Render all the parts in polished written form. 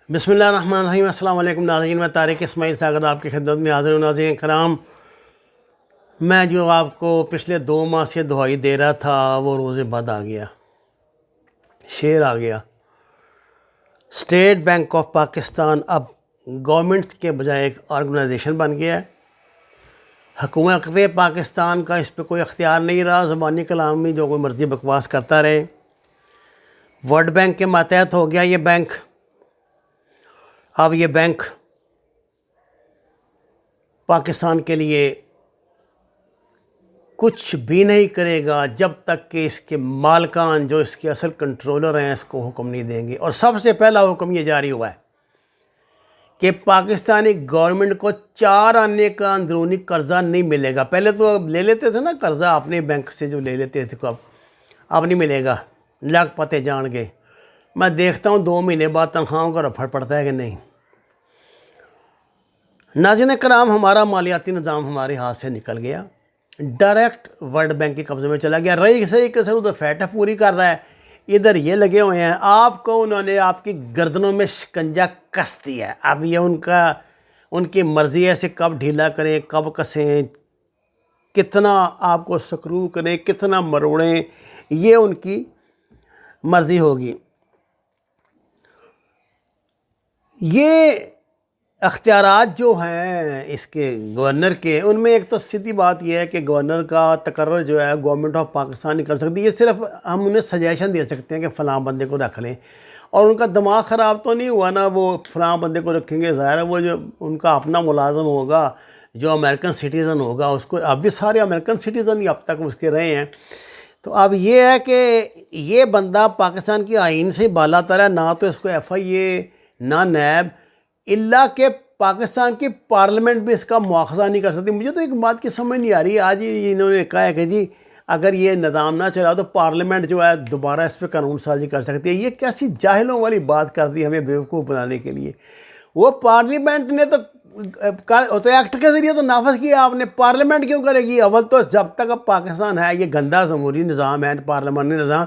بسم اللہ الرحمن الرحیم۔ السلام علیکم ناظرین، میں طارق اسماعیل ساگر آپ کی خدمت میں حاضر ہوں۔ ناظرین کرام، میں جو آپ کو پچھلے 2 ماہ سے دعائی دے رہا تھا وہ روز بعد آ گیا، شعر آ گیا۔ اسٹیٹ بینک آف پاکستان اب گورنمنٹ کے بجائے ایک آرگنائزیشن بن گیا ہے۔ حکومت پاکستان کا اس پہ کوئی اختیار نہیں رہا، زبانی کلام میں جو کوئی مرضی بکواس کرتا رہے۔ ورلڈ بینک کے ماتحت ہو گیا یہ بینک۔ اب یہ بینک پاکستان کے لیے کچھ بھی نہیں کرے گا جب تک کہ اس کے مالکان جو اس کے اصل کنٹرولر ہیں اس کو حکم نہیں دیں گے۔ اور سب سے پہلا حکم یہ جاری ہوا ہے کہ پاکستانی گورنمنٹ کو 4 آنے کا اندرونی قرضہ نہیں ملے گا۔ پہلے تو لے لیتے تھے نا قرضہ اپنے بینک سے، جو لے لیتے تھے، اب نہیں ملے گا، لگ پتے جان گے۔ میں دیکھتا ہوں 2 مہینے بعد تنخواہوں کا رفڑ پڑتا ہے کہ نہیں۔ ناظرین کرام، ہمارا مالیاتی نظام ہمارے ہاتھ سے نکل گیا، ڈائریکٹ ورلڈ بینک کے قبضے میں چلا گیا۔ رہی صحیح کہ سر ادھر فیٹا پوری کر رہا ہے، ادھر یہ لگے ہوئے ہیں۔ آپ کو انہوں نے آپ کی گردنوں میں شکنجہ کس دیا ہے۔ اب یہ ان کی مرضی ہے سے کب ڈھیلا کریں، کب کسیں، کتنا آپ کو سکرو کریں، کتنا مروڑیں، یہ ان کی مرضی ہوگی۔ یہ اختیارات جو ہیں اس کے گورنر کے، ان میں ایک تو سیدھی بات یہ ہے کہ گورنر کا تقرر جو ہے گورنمنٹ آف پاکستان نہیں کر سکتی۔ یہ صرف ہم انہیں سجیشن دے سکتے ہیں کہ فلاں بندے کو رکھ لیں، اور ان کا دماغ خراب تو نہیں ہوا نا، وہ فلاں بندے کو رکھیں گے۔ ظاہر ہے وہ جو ان کا اپنا ملازم ہوگا جو امریکن سٹیزن ہوگا، اس کو اب بھی سارے امریکن سٹیزن ہی اب تک اس کے رہے ہیں۔ تو اب یہ ہے کہ یہ بندہ پاکستان کی آئین سے بالا تر ہے، نہ تو اس کو ایف آئی اے نہ نیب، اللہ کہ پاکستان کی پارلیمنٹ بھی اس کا مواخذہ نہیں کر سکتی۔ مجھے تو ایک بات کی سمجھ نہیں آ رہی، آج ہی انہوں نے کہا ہے کہ جی اگر یہ نظام نہ چلا تو پارلیمنٹ جو ہے دوبارہ اس پہ قانون سازی کر سکتی ہے۔ یہ کیسی جاہلوں والی بات کر دی ہمیں بیوقوف بنانے کے لیے۔ وہ پارلیمنٹ نے تو ایکٹ کے ذریعے تو نافذ کیا، آپ نے پارلیمنٹ کیوں کرے گی؟ اول تو جب تک اب پاکستان ہے، یہ گندہ جمہوری نظام ہے، پارلیمانی نظام،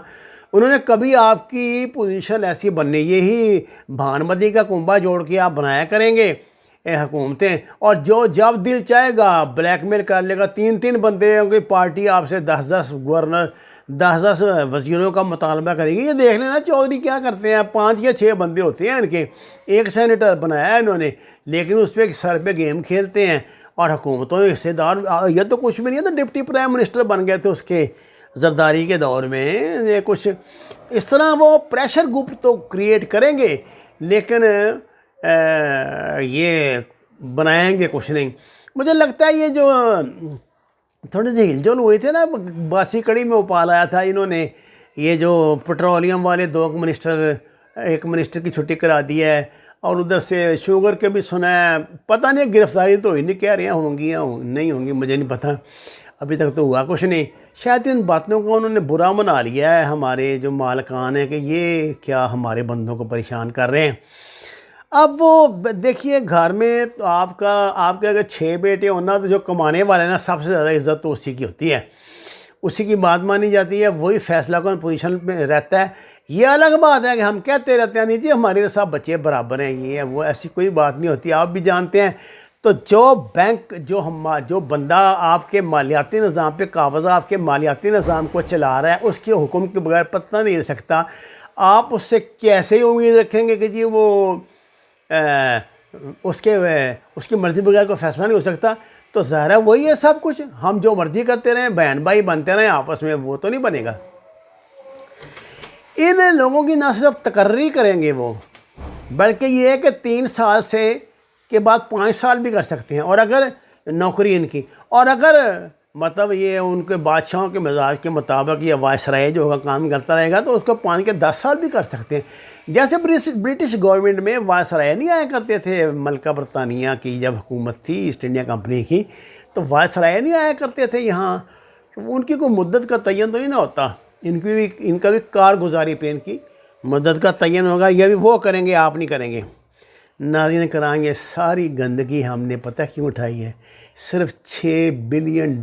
انہوں نے کبھی آپ کی پوزیشن ایسی بننی، یہی بھانمتی کا کنبہ جوڑ کے آپ بنایا کریں گے حکومتیں، اور جو جب دل چاہے گا بلیک میل کر لے گا۔ 3 بندے ہوں گے، پارٹی آپ سے 10 گورنر 10 وزیروں کا مطالبہ کرے گی۔ یہ دیکھ لینا چودھری کیا کرتے ہیں، 5 یا 6 بندے ہوتے ہیں ان کے، ایک سینیٹر بنایا ہے انہوں نے، لیکن اس پہ سر پہ گیم کھیلتے ہیں اور حکومتوں کے حصے دار۔ یہ تو کچھ بھی نہیں ہے، تو ڈپٹی پرائم منسٹر بن گئے تھے اس کے زرداری کے دور میں۔ یہ کچھ اس طرح وہ پریشر گروپ تو کریٹ کریں گے، لیکن یہ بنائیں گے کچھ نہیں۔ مجھے لگتا ہے یہ جو تھوڑے سے ہل جل ہوئے تھے نا، باسی کڑی میں اپال آیا تھا انہوں نے، یہ جو پٹرولیم والے 2 منسٹر، ایک منسٹر کی چھٹی کرا دی ہے، اور ادھر سے شوگر کے بھی سنا ہے، پتہ نہیں گرفتاری تو ہوئی نہیں، کہہ رہے ہیں ہوں گی یا نہیں ہوں گی، مجھے نہیں پتہ، ابھی تک تو ہوا کچھ نہیں۔ شاید ان باتوں کو انہوں نے برا منا لیا ہے ہمارے جو مالکان ہیں، کہ یہ کیا ہمارے بندوں کو پریشان کر رہے ہیں۔ اب وہ دیکھیے گھر میں تو آپ کے اگر 6 بیٹے ہونا، تو جو کمانے والے نا سب سے زیادہ عزت تو اسی کی ہوتی ہے، اسی کی بات مانی جاتی ہے، وہی فیصلہ کن پوزیشن میں رہتا ہے۔ یہ الگ بات ہے کہ ہم کہتے رہتے ہیں نہیں جی ہمارے سب بچے برابر ہیں، یہ ہے وہ، ایسی کوئی بات نہیں ہوتی، آپ بھی جانتے ہیں۔ تو جو بینک جو بندہ آپ کے مالیاتی نظام پہ قابض، آپ کے مالیاتی نظام کو چلا رہا ہے، اس کے حکم کے بغیر پتہ نہیں ہل سکتا۔ آپ اس سے کیسے ہی امید رکھیں گے کہ جی وہ اس کی مرضی بغیر کوئی فیصلہ نہیں ہو سکتا؟ تو ظاہر ہے وہی ہے سب کچھ، ہم جو مرضی کرتے رہیں، بہن بھائی بنتے رہیں آپس میں، وہ تو نہیں بنے گا۔ ان لوگوں کی نہ صرف تقرری کریں گے وہ، بلکہ یہ ہے کہ 3 سال سے کے بعد 5 سال بھی کر سکتے ہیں، اور اگر نوکری ان کی، اور اگر مطلب یہ ان کے بادشاہوں کے مزاج کے مطابق یہ وائسرائے جو ہوگا کام کرتا رہے گا، تو اس کو 5 کے 10 سال بھی کر سکتے ہیں۔ جیسے برٹش گورنمنٹ میں وائسرائے نہیں آیا کرتے تھے، ملکہ برطانیہ کی جب حکومت تھی ایسٹ انڈیا کمپنی کی، تو وائسرائے نہیں آیا کرتے تھے یہاں، ان کی کوئی مدت کا تعین تو نہیں نہ ہوتا، ان کا بھی کارگزاری پہ ان کی مدت کا تعین ہوگا، یہ بھی وہ کریں گے، آپ نہیں کریں گے۔ ناظرین کرام، یہ ساری گندگی ہم نے پتہ کیوں اٹھائی ہے؟ صرف $6 بلین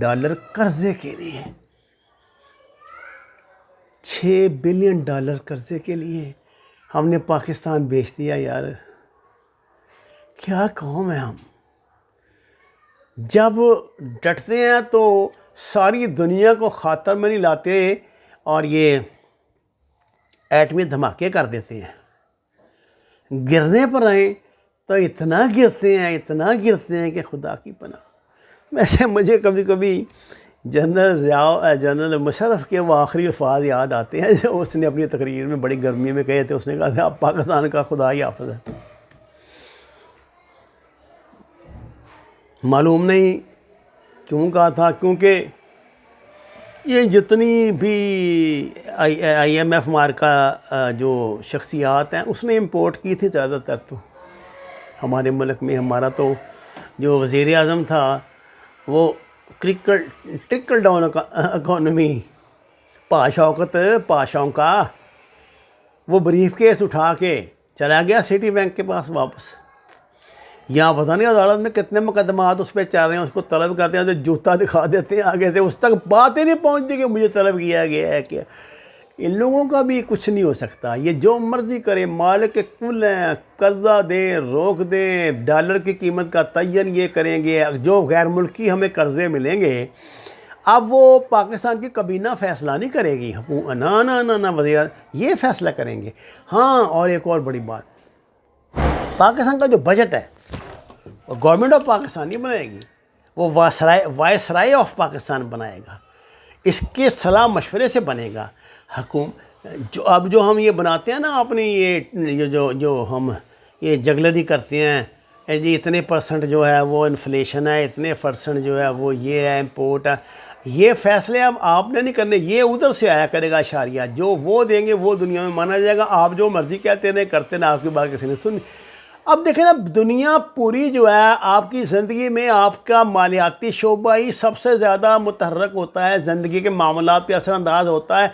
قرضے کے لیے، $6 بلین قرضے کے لیے ہم نے پاکستان بیچ دیا یار۔ کیا قوم ہے ہم. جب ڈٹتے ہیں تو ساری دنیا کو خاطر میں نہیں لاتے اور یہ ایٹمی دھماکے کر دیتے ہیں. گرنے پر آئیں تو اتنا گرتے ہیں کہ خدا کی پناہ. ویسے مجھے کبھی کبھی جنرل مشرف کے وہ آخری الفاظ یاد آتے ہیں جو اس نے اپنی تقریر میں بڑی گرمی میں کہے تھے. اس نے کہا تھا اب پاکستان کا خدا ہی حافظ ہے. معلوم نہیں کیوں کہا تھا، کیونکہ یہ جتنی بھی آئی ایم ایف مارکا جو شخصیات ہیں اس نے امپورٹ کی تھی زیادہ تر تو ہمارے ملک میں. ہمارا تو جو وزیر اعظم تھا وہ ٹرکل ڈاؤن اکانومی، پاشاؤں کا وہ بریف کیس اٹھا کے چلا گیا سٹی بینک کے پاس واپس. یہاں پتہ نہیں عدالت میں کتنے مقدمات اس پہ چل رہے ہیں، اس کو طلب کرتے ہیں تو جوتا دکھا دیتے ہیں آگے سے. اس تک بات ہی نہیں پہنچتی کہ مجھے طلب کیا گیا ہے. کہ ان لوگوں کا بھی کچھ نہیں ہو سکتا. یہ جو مرضی کرے، مالک کل ہیں، قرضہ دیں، روک دیں، ڈالر کی قیمت کا تعین یہ کریں گے. جو غیر ملکی ہمیں قرضے ملیں گے اب وہ پاکستان کی کابینہ فیصلہ نہیں کرے گی، نہ وزیر یہ فیصلہ کریں گے. ہاں، اور ایک اور بڑی بات، پاکستان کا جو بجٹ ہے وہ گورنمنٹ آف پاکستان نہیں بنائے گی، وہ وائسرائے آف پاکستان بنائے گا. اس کے صلاح مشورے سے بنے گا. جو ہم یہ بناتے ہیں نا اپنی یہ جو ہم یہ جگلری کرتے ہیں جی اتنے پرسنٹ جو ہے وہ انفلیشن ہے، اتنے پرسنٹ جو ہے وہ یہ ہے امپورٹ ہے، یہ فیصلے اب آپ نے نہیں کرنے، یہ ادھر سے آیا کرے گا اشاریہ. جو وہ دیں گے وہ دنیا میں مانا جائے گا. آپ جو مرضی کہتے نہیں کرتے نا، آپ کی بات کسی نے سنی. اب دیکھیں نا، دنیا پوری جو ہے آپ کی زندگی میں آپ کا مالیاتی شعبہ ہی سب سے زیادہ متحرک ہوتا ہے، زندگی کے معاملات پہ اثر انداز ہوتا ہے.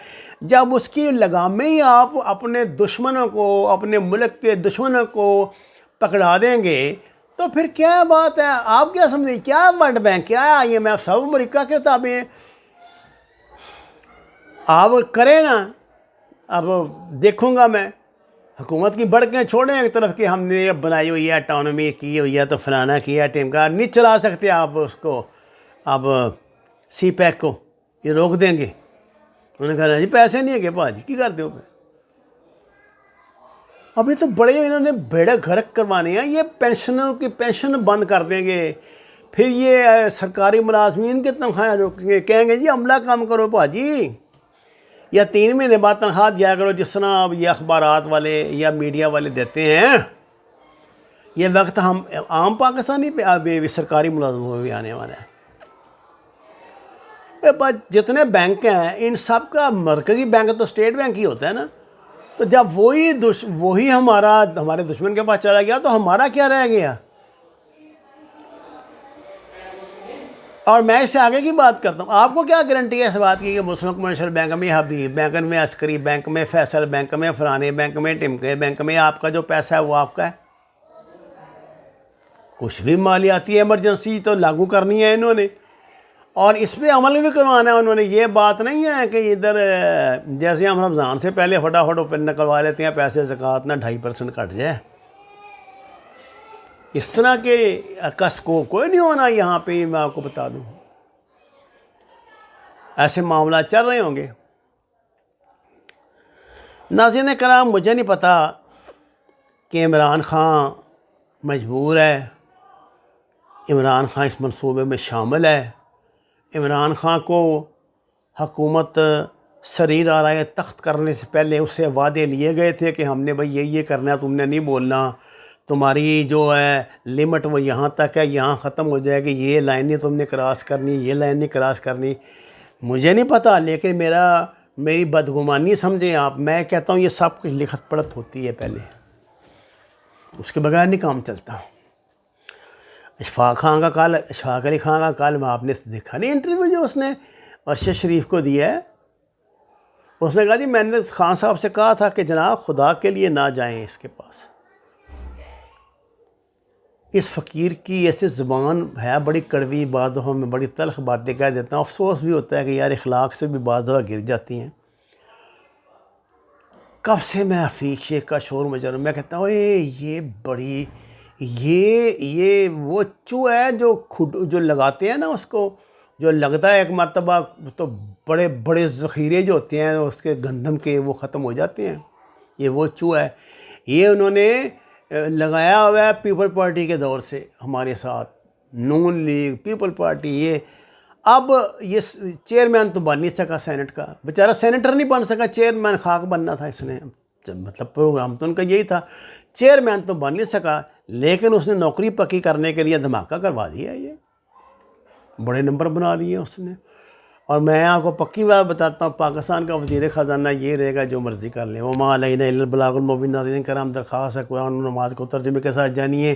جب اس کی لگامیں ہی آپ اپنے دشمنوں کو، اپنے ملک کے دشمنوں کو پکڑا دیں گے تو پھر کیا بات ہے؟ آپ کیا سمجھیں؟ کیا ورلڈ بینک، کیا ہے آئی ایم ایف، سب امریکہ کے تابع ہیں. آپ کریں نا، اب دیکھوں گا میں حکومت کی بڑکیں چھوڑیں ایک طرف کہ ہم نے بنائی ہوئی ہے، اٹانومی کی ہوئی ہے تو فلانا کیا، ٹیم کا نہیں چلا سکتے آپ اس کو. اب سی پیک کو یہ روک دیں گے. انہوں نے کہا جی پیسے نہیں ہے کہ بھاجی کی کر دو. ابھی تو بڑے انہوں نے بیڑے گھرک کروانے ہیں. یہ پینشنوں کی پینشن بند کر دیں گے. پھر یہ سرکاری ملازمین کے تنخواہیں روکیں گے، کہیں گے جی عملہ کام کرو بھاجی، یا 3 مہینے بعد تنخواہ دیا کرو جس طرح اب یہ اخبارات والے یا میڈیا والے دیتے ہیں. یہ وقت ہم عام پاکستانی پہ اب سرکاری ملازموں میں بھی آنے والا ہے. جتنے بینک ہیں ان سب کا مرکزی بینک تو اسٹیٹ بینک ہی ہوتا ہے نا. تو جب وہی ہمارے دشمن کے پاس چلا گیا تو ہمارا کیا رہ گیا؟ اور میں اس سے آگے کی بات کرتا ہوں. آپ کو کیا گارنٹی ہے اس بات کی کہ مسلم کمرشل بینک میں حبیب بینک میں عسکری بینک میں فیصل بینک میں فلانے بینک میں ٹمکے بینک میں آپ کا جو پیسہ ہے وہ آپ کا ہے؟ کچھ بھی مالیاتی ایمرجنسی تو لاگو کرنی ہے انہوں نے، اور اس پہ عمل بھی کروانا ہے انہوں نے. یہ بات نہیں ہے کہ ادھر جیسے ہم رمضان سے پہلے فٹافٹ اوپن نکلوا لیتے ہیں پیسے، زکوٰۃ نہ 2.5% کٹ جائے. اس طرح کے کا سکوپ کوئی نہیں ہونا یہاں پہ. میں آپ کو بتا دوں ایسے معاملات چل رہے ہوں گے. ناظرین کرام، مجھے نہیں پتا کہ عمران خان مجبور ہے، عمران خان اس منصوبے میں شامل ہے. عمران خان کو حکومت سریر آرائے تخت کرنے سے پہلے اس سے وعدے لیے گئے تھے کہ ہم نے بھائی یہ کرنا ہے، تم نے نہیں بولنا، تمہاری جو ہے لمٹ وہ یہاں تک ہے، یہاں ختم ہو جائے گی، یہ لائن نہیں تم نے کراس کرنی، یہ لائن نہیں کراس کرنی. مجھے نہیں پتا، لیکن میری بدگمانی سمجھیں آپ. میں کہتا ہوں یہ سب کچھ لکھت پڑھت ہوتی ہے پہلے، اس کے بغیر نہیں کام چلتا. اشفاق علی خان کا کل آپ نے دیکھا نہیں انٹرویو جو اس نے ارشد شریف کو دیا ہے. اس نے کہا جی میں نے خان صاحب سے کہا تھا کہ جناب خدا کے لیے نہ جائیں اس کے پاس. اس فقیر کی ایسی زبان ہے بڑی کڑوی، بعض دفعہ میں بڑی تلخ باتیں کہہ دیتا ہوں. افسوس بھی ہوتا ہے کہ یار اخلاق سے بھی بعض دفعہ گر جاتی ہیں. کب سے میں حفیظ شیخ کا شور مچا رہا ہوں. میں کہتا ہوں یہ وہ چوہا ہے جو لگاتے ہیں نا اس کو، جو لگتا ہے ایک مرتبہ تو بڑے بڑے ذخیرے جو ہوتے ہیں اس کے گندم کے وہ ختم ہو جاتے ہیں. یہ وہ چوہا ہے. یہ انہوں نے لگایا ہوا ہے پیپل پارٹی کے دور سے ہمارے ساتھ، نون لیگ، پیپل پارٹی. اب یہ چیئرمین تو بن نہیں سکا سینٹ کا، بیچارہ سینیٹر نہیں بن سکا، چیئرمین خاک بننا تھا اس نے. مطلب پروگرام تو ان کا یہی تھا. چیئرمین تو بن نہیں سکا، لیکن اس نے نوکری پکی کرنے کے لیے دھماکہ کروا دیا. یہ بڑے نمبر بنا لیے اس نے. اور میں آپ کو پکی بات بتاتا ہوں، پاکستان کا وزیر خزانہ یہ رہے گا جو مرضی کر لیں. وما علینا الا البلاغ المبین. ناظرین کرام، درخواست ہے قرآن و نماز کو ترجمے کے ساتھ جانیے.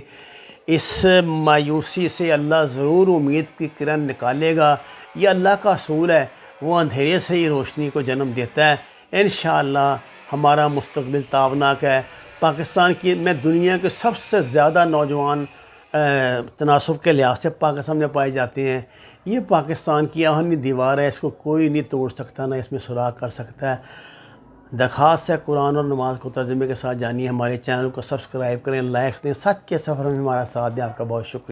اس مایوسی سے اللہ ضرور امید کی کرن نکالے گا. یہ اللہ کا اصول ہے، وہ اندھیرے سے ہی روشنی کو جنم دیتا ہے. انشاءاللہ ہمارا مستقبل تابناک ہے. پاکستان کی میں دنیا کے سب سے زیادہ نوجوان تناسب کے لحاظ سے پاکستان میں پائے جاتے ہیں. یہ پاکستان کی آہنی دیوار ہے، اس کو کوئی نہیں توڑ سکتا، نہ اس میں سراغ کر سکتا ہے. درخواست ہے قرآن اور نماز کو ترجمے کے ساتھ جانیے. ہمارے چینل کو سبسکرائب کریں، لائک دیں، سچ کے سفر میں ہمارا ساتھ دیں. آپ کا بہت شکریہ.